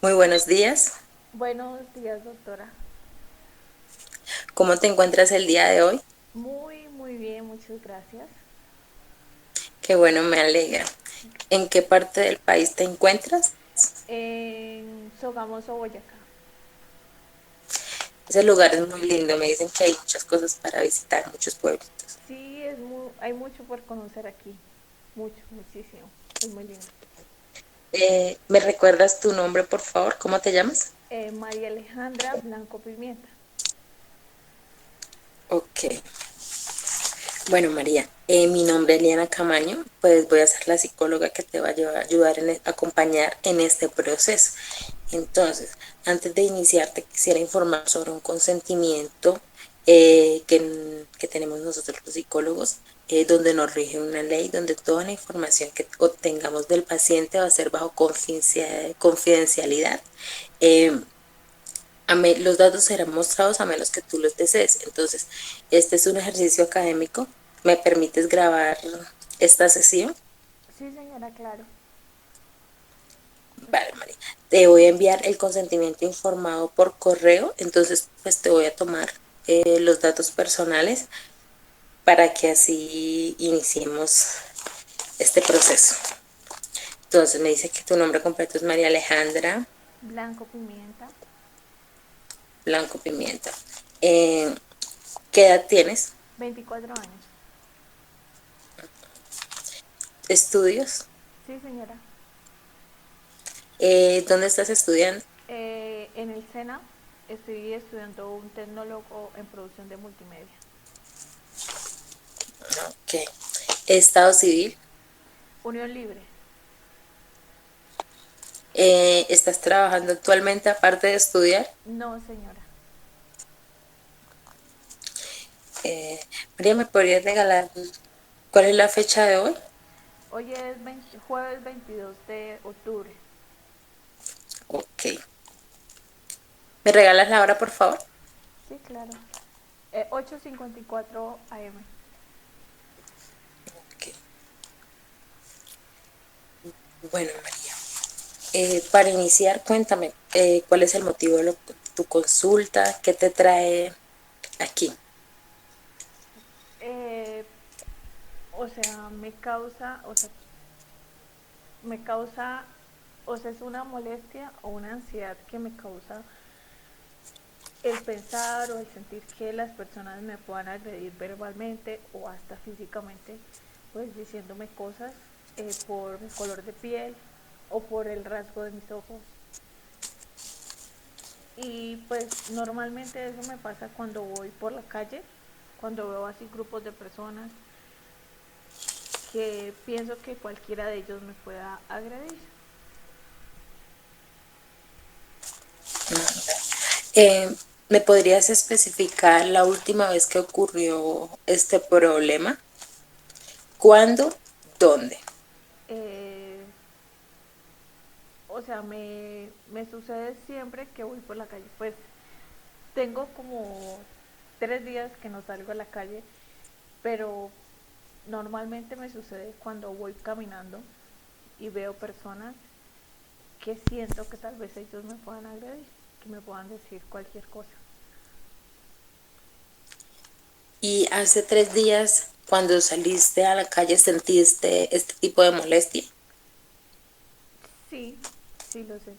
Muy buenos días. Buenos días, doctora. ¿Cómo te encuentras el día de hoy? Muy bien, muchas gracias. Qué bueno, me alegra. ¿En qué parte del país te encuentras? En Sogamoso, Boyacá. Ese lugar es muy lindo. Me dicen que hay muchas cosas para visitar, muchos pueblitos. Sí, hay mucho por conocer aquí. Mucho, muchísimo. Es muy lindo. ¿Me recuerdas tu nombre, por favor? ¿Cómo te llamas? María Alejandra Blanco Pimienta. Ok. Bueno, María, mi nombre es Liana Camaño, pues voy a ser la psicóloga que te va a ayudar a acompañar en este proceso. Entonces, antes de iniciar, te quisiera informar sobre un consentimiento que tenemos nosotros los psicólogos, donde nos rige una ley, donde toda la información que obtengamos del paciente va a ser bajo confidencialidad. Eh, los datos serán mostrados a menos que tú los desees. Entonces, este es un ejercicio académico. ¿Me permites grabar esta sesión? Sí, señora, claro. Vale, María. Te voy a enviar el consentimiento informado por correo. Entonces, pues te voy a tomar los datos personales para que así iniciemos este proceso. Entonces, me dice que tu nombre completo es María Alejandra Blanco Pimienta. Blanco Pimienta. Eh, ¿Qué edad tienes? 24 años. ¿Estudios? Sí, señora. ¿Dónde estás estudiando? En el SENA estoy estudiando un tecnólogo en producción de multimedia. Ok. Estado civil. Unión Libre. ¿Estás trabajando actualmente aparte de estudiar? No, señora. Eh, María, ¿me podrías regalar cuál es la fecha de hoy? Hoy es jueves 22 de octubre. Ok. ¿Me regalas la hora, por favor? Sí, claro. 8:54 AM. Ok. Bueno, María. Para iniciar, cuéntame, ¿cuál es el motivo de tu consulta? ¿Qué te trae aquí? Eh, me causa, o sea, es una molestia o una ansiedad que me causa el pensar o el sentir que las personas me puedan agredir verbalmente o hasta físicamente, pues diciéndome cosas por mi color de piel o por el rasgo de mis ojos. Y pues normalmente eso me pasa cuando voy por la calle, cuando veo así grupos de personas que pienso que cualquiera de ellos me pueda agredir. Eh, ¿Me podrías especificar la última vez que ocurrió este problema? ¿Cuándo? ¿Dónde? Eh, o sea, me sucede siempre que voy por la calle. Pues tengo como 3 días que no salgo a la calle, pero normalmente me sucede cuando voy caminando y veo personas que siento que tal vez ellos me puedan agredir, que me puedan decir cualquier cosa. Y hace 3 días, cuando saliste a la calle, ¿sentiste este tipo de molestia? Sí, sí lo sentí.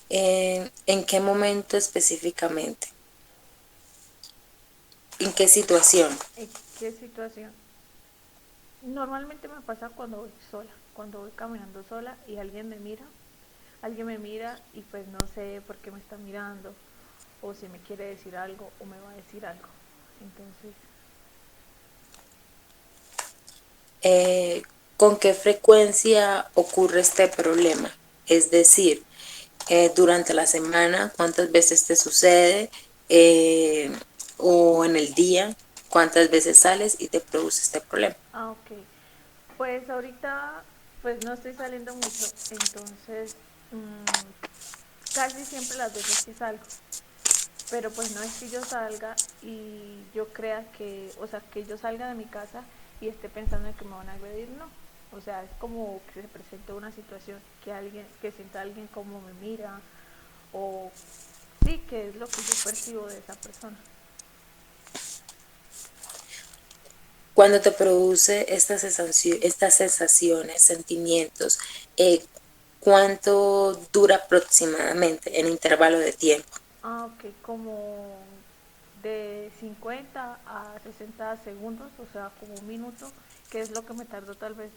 ¿En qué momento específicamente? ¿En qué situación? ¿En qué situación? Normalmente me pasa cuando voy sola, cuando voy caminando sola y alguien me mira y pues no sé por qué me está mirando o si me quiere decir algo o me va a decir algo. Entonces, Eh, ¿Con qué frecuencia ocurre este problema? Es decir, durante la semana, ¿cuántas veces te sucede? Eh, o en el día, ¿cuántas veces sales y te produce este problema? ok. Pues ahorita pues no estoy saliendo mucho, entonces casi siempre las veces que salgo. Pero pues no es que yo salga y yo crea que, o sea, que yo salga de mi casa y esté pensando en que me van a agredir, no. O sea, es como que se presenta una situación que alguien, que sienta a alguien como me mira, o sí, que es lo que yo percibo de esa persona. Cuando te produce estas sensaciones, sentimientos, eh, ¿cuánto dura aproximadamente en intervalo de tiempo? Ah, ok, como de 50 a 60 segundos, o sea, como un minuto, que es lo que me tardó tal vez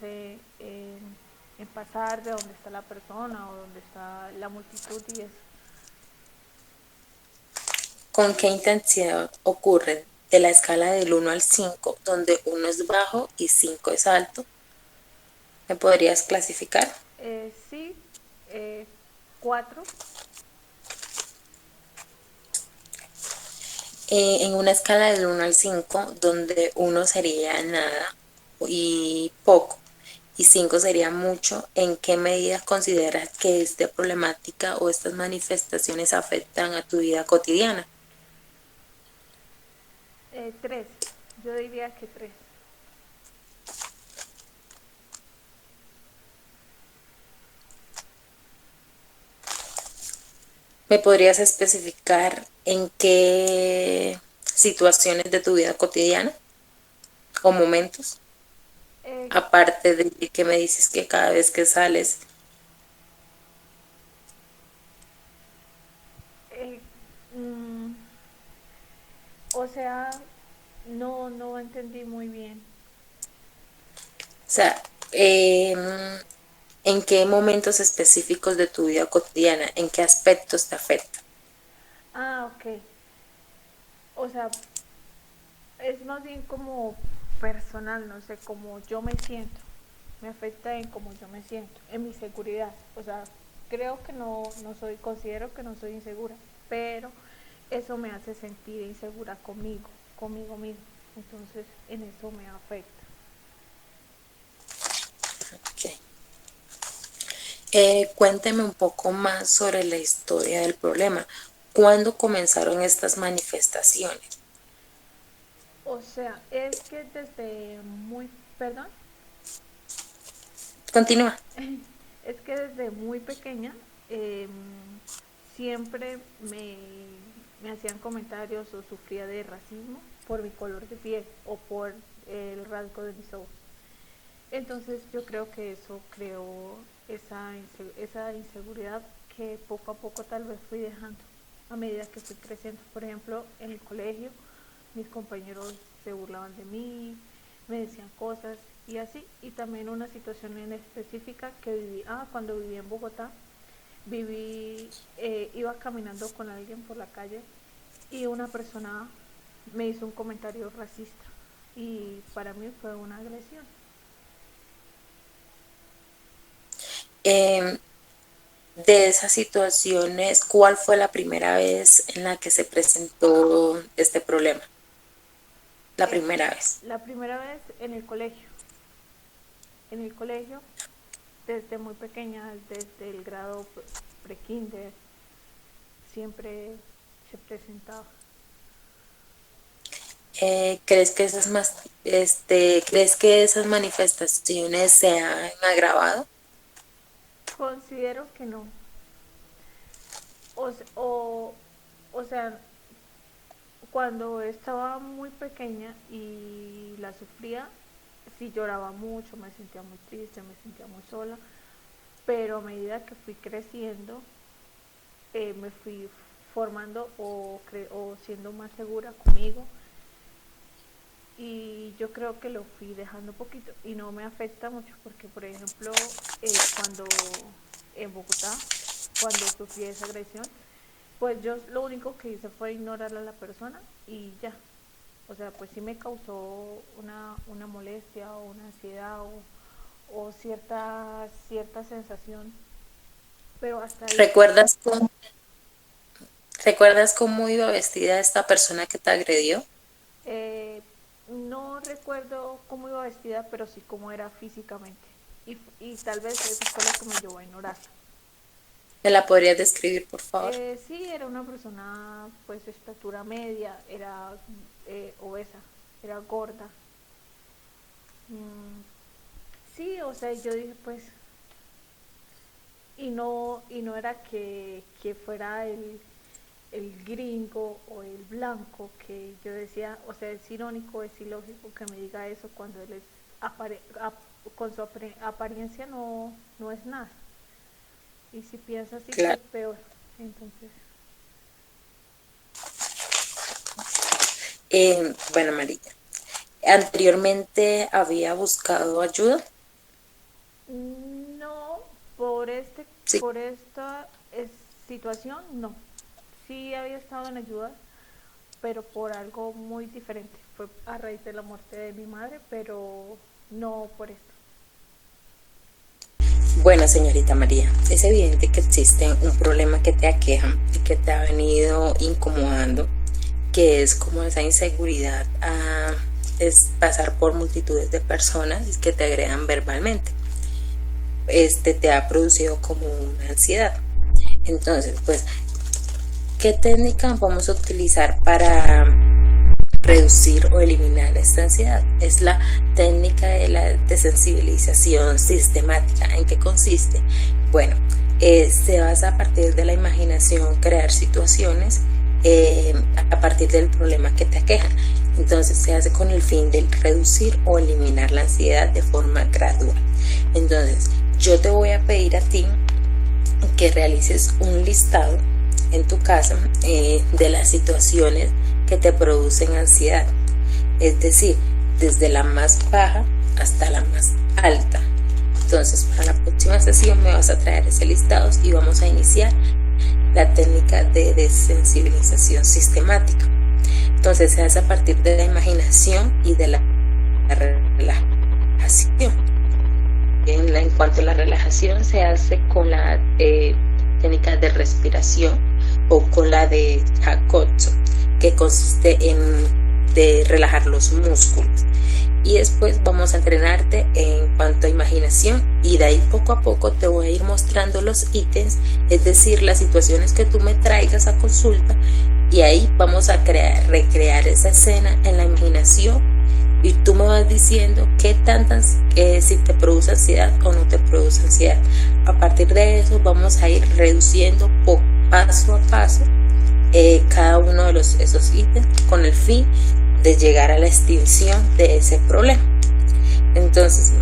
en pasar de donde está la persona o donde está la multitud y eso. ¿Con qué intensidad ocurren? De la escala del 1 al 5, donde 1 es bajo y 5 es alto. ¿Me podrías clasificar? Sí, 4. En una escala del 1 al 5, donde 1 sería nada y poco y 5 sería mucho, ¿en qué medida consideras que esta problemática o estas manifestaciones afectan a tu vida cotidiana? 3, yo diría que 3. ¿Me podrías especificar en qué situaciones de tu vida cotidiana o momentos? Eh, Aparte de que me dices que cada vez que sales, eh, mm, o sea, no entendí muy bien. o sea, ¿en qué momentos específicos de tu vida cotidiana, en qué aspectos te afecta? Ah, ok. O sea, es más bien como personal, no sé, como yo me siento. Me afecta en cómo yo me siento, en mi seguridad. O sea, creo que no soy, considero que no soy insegura, pero eso me hace sentir insegura conmigo mismo. Entonces, en eso me afecta. Okay. Cuénteme un poco más sobre la historia del problema. ¿Cuándo comenzaron estas manifestaciones? O sea, es que desde muy, perdón, Continúa. es que desde muy pequeña eh, siempre me hacían comentarios o sufría de racismo por mi color de piel o por el rasgo de mis ojos. Entonces yo creo que eso creó esa inseguridad que poco a poco tal vez fui dejando a medida que fui creciendo. Por ejemplo, en el colegio mis compañeros se burlaban de mí, me decían cosas y así. Y también una situación en específica que viví, cuando viví en Bogotá, iba caminando con alguien por la calle y una persona me hizo un comentario racista y para mí fue una agresión. Eh, de esas situaciones, ¿cuál fue la primera vez en la que se presentó este problema? La Eh, primera vez. la primera vez en el colegio, desde muy pequeña, desde el grado pre-kinder, siempre se presentaba. ¿Crees que esas manifestaciones se han agravado? Considero que no. O, o, o sea, cuando estaba muy pequeña y la sufría, sí lloraba mucho, me sentía muy triste, me sentía muy sola, pero a medida que fui creciendo, me fui formando o siendo más segura conmigo y yo creo que lo fui dejando un poquito y no me afecta mucho porque, por ejemplo, cuando en Bogotá, cuando sufrí esa agresión, pues yo lo único que hice fue ignorar a la persona y ya. O sea, pues sí me causó una molestia o una ansiedad o cierta sensación, pero hasta ahí. ¿Recuerdas cómo, ¿Recuerdas cómo iba vestida esta persona que te agredió? Eh, no recuerdo cómo iba vestida, pero sí cómo era físicamente. Y tal vez eso fue lo que me llevó a ignorarla. ¿Me la podrías describir, por favor? Sí, era una persona pues de estatura media, era obesa, era gorda. Mm, Sí, o sea, yo dije, pues, y no era que fuera el gringo o el blanco, que yo decía, o sea, es irónico, es ilógico que me diga eso cuando él es con su apariencia no es nada. Y si piensa así, pues Claro. peor. Entonces, Bueno, María, anteriormente había buscado ayuda. no, Sí. por esta situación, no. Sí había estado en ayuda, pero por algo muy diferente. Fue a raíz de la muerte de mi madre, pero no por esto. Bueno, señorita María, es evidente que existe un problema que te aqueja y que te ha venido incomodando, que es como esa inseguridad es pasar por multitudes de personas que te agredan verbalmente. Este te ha producido como una ansiedad. Entonces, pues, ¿qué técnica vamos a utilizar para reducir o eliminar esta ansiedad? Es la técnica de la desensibilización sistemática. ¿En qué consiste? Bueno, se basa a partir de la imaginación, crear situaciones a partir del problema que te aqueja. Entonces se hace con el fin de reducir o eliminar la ansiedad de forma gradual. Entonces, yo te voy a pedir a ti que realices un listado en tu casa de las situaciones que te producen ansiedad, es decir, desde la más baja hasta la más alta. Entonces, para la próxima sesión me vas a traer ese listado y vamos a iniciar la técnica de desensibilización sistemática. Entonces, se hace a partir de la imaginación y de la relajación. En cuanto a la relajación, se hace con la técnica de respiración o con la de Hakotsu, que consiste en de relajar los músculos. Y después vamos a entrenarte en cuanto a imaginación, y de ahí poco a poco te voy a ir mostrando los ítems, es decir, las situaciones que tú me traigas a consulta, y ahí vamos a recrear esa escena en la imaginación, y tú me vas diciendo qué tantas, si te produce ansiedad o no te produce ansiedad. A partir de eso vamos a ir reduciendo paso a paso cada uno de esos ítems con el fin de llegar a la extinción de ese problema. Entonces,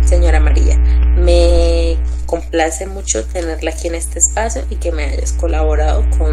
señora María, me complace mucho tenerla aquí en este espacio y que me hayas colaborado con